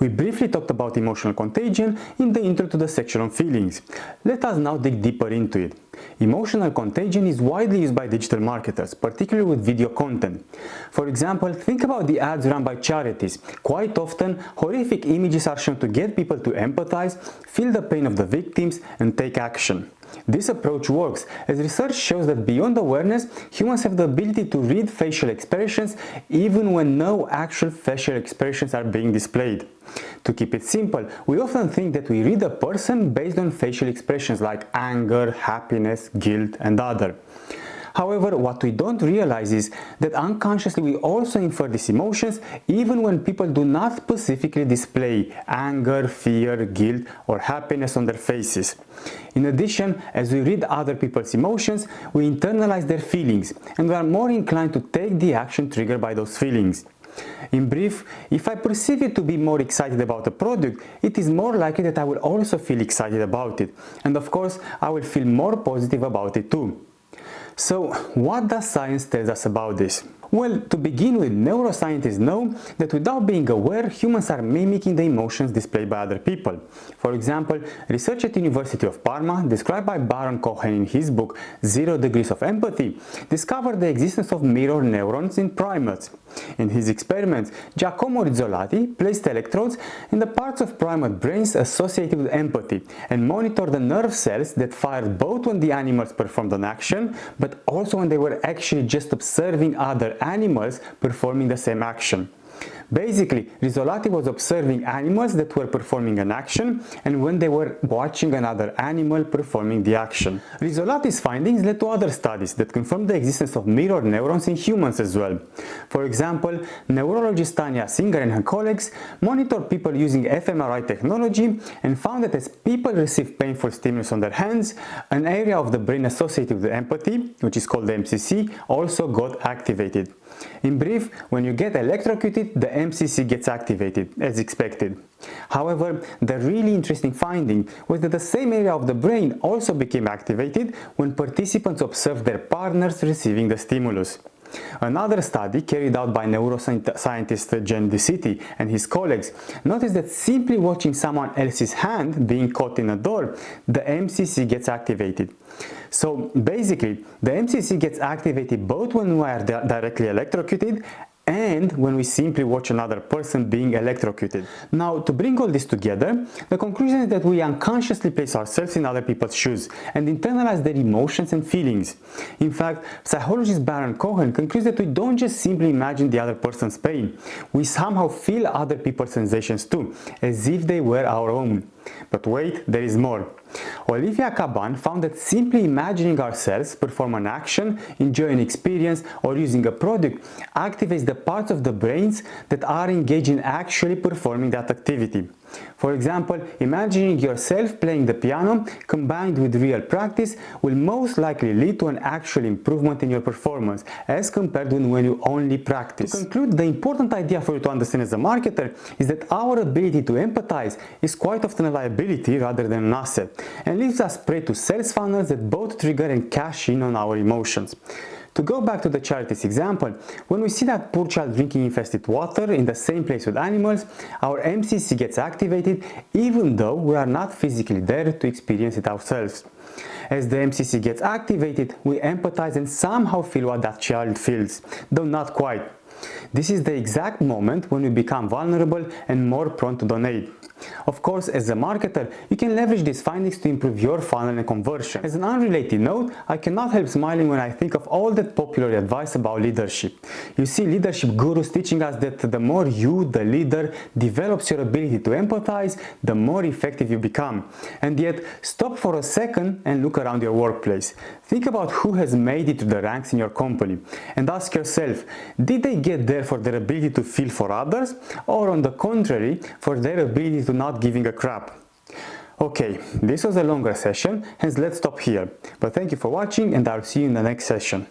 We briefly talked about emotional contagion in the intro to the section on feelings. Let us now dig deeper into it. Emotional contagion is widely used by digital marketers, particularly with video content. For example, think about the ads run by charities. Quite often, horrific images are shown to get people to empathize, feel the pain of the victims, and take action. This approach works, as research shows that beyond awareness, humans have the ability to read facial expressions even when no actual facial expressions are being displayed. To keep it simple, we often think that we read a person based on facial expressions like anger, happiness, guilt, and other. However, what we don't realize is that unconsciously we also infer these emotions even when people do not specifically display anger, fear, guilt, or happiness on their faces. In addition, as we read other people's emotions, we internalize their feelings and we are more inclined to take the action triggered by those feelings. In brief, if I perceive it to be more excited about a product, it is more likely that I will also feel excited about it. And of course, I will feel more positive about it too. So, what does science tell us about this? Well, to begin with, neuroscientists know that without being aware, humans are mimicking the emotions displayed by other people. For example, research at University of Parma, described by Baron Cohen in his book 0 Degrees of Empathy, discovered the existence of mirror neurons in primates. In his experiments, Giacomo Rizzolatti placed electrodes in the parts of primate brains associated with empathy and monitored the nerve cells that fired both when the animals performed an action, but also when they were actually just observing other animals performing the same action. Basically, Rizzolatti was observing animals that were performing an action and when they were watching another animal performing the action. Rizzolatti's findings led to other studies that confirmed the existence of mirror neurons in humans as well. For example, neurologist Tanya Singer and her colleagues monitored people using fMRI technology and found that as people receive painful stimulus on their hands, an area of the brain associated with empathy, which is called the MCC, also got activated. In brief, when you get electrocuted, the MCC gets activated, as expected. However, the really interesting finding was that the same area of the brain also became activated when participants observed their partners receiving the stimulus. Another study carried out by neuroscientist Jen DeCity and his colleagues noticed that simply watching someone else's hand being caught in a door, the MCC gets activated. So basically, the MCC gets activated both when we are directly electrocuted and when we simply watch another person being electrocuted. Now, to bring all this together, the conclusion is that we unconsciously place ourselves in other people's shoes and internalize their emotions and feelings. In fact, psychologist Baron Cohen concludes that we don't just simply imagine the other person's pain, we somehow feel other people's sensations too, as if they were our own. But wait, there is more. Olivia Caban found that simply imagining ourselves perform an action, enjoy an experience, or using a product activates the parts of the brains that are engaged in actually performing that activity. For example, imagining yourself playing the piano combined with real practice will most likely lead to an actual improvement in your performance as compared to when you only practice. To conclude, the important idea for you to understand as a marketer is that our ability to empathize is quite often a liability rather than an asset, and leaves us prey to sales funnels that both trigger and cash in on our emotions. To go back to the charities example, when we see that poor child drinking infested water in the same place with animals, our MCC gets activated even though we are not physically there to experience it ourselves. As the MCC gets activated, we empathize and somehow feel what that child feels, though not quite. This is the exact moment when we become vulnerable and more prone to donate. Of course, as a marketer, you can leverage these findings to improve your funnel and conversion. As an unrelated note, I cannot help smiling when I think of all that popular advice about leadership. You see leadership gurus teaching us that the more you, the leader, develops your ability to empathize, the more effective you become. And yet, stop for a second and look around your workplace. Think about who has made it to the ranks in your company and ask yourself, did they get there for their ability to feel for others, or on the contrary, for their ability to not giving a crap? Okay, this was a longer session, hence let's stop here. But thank you for watching and I'll see you in the next session.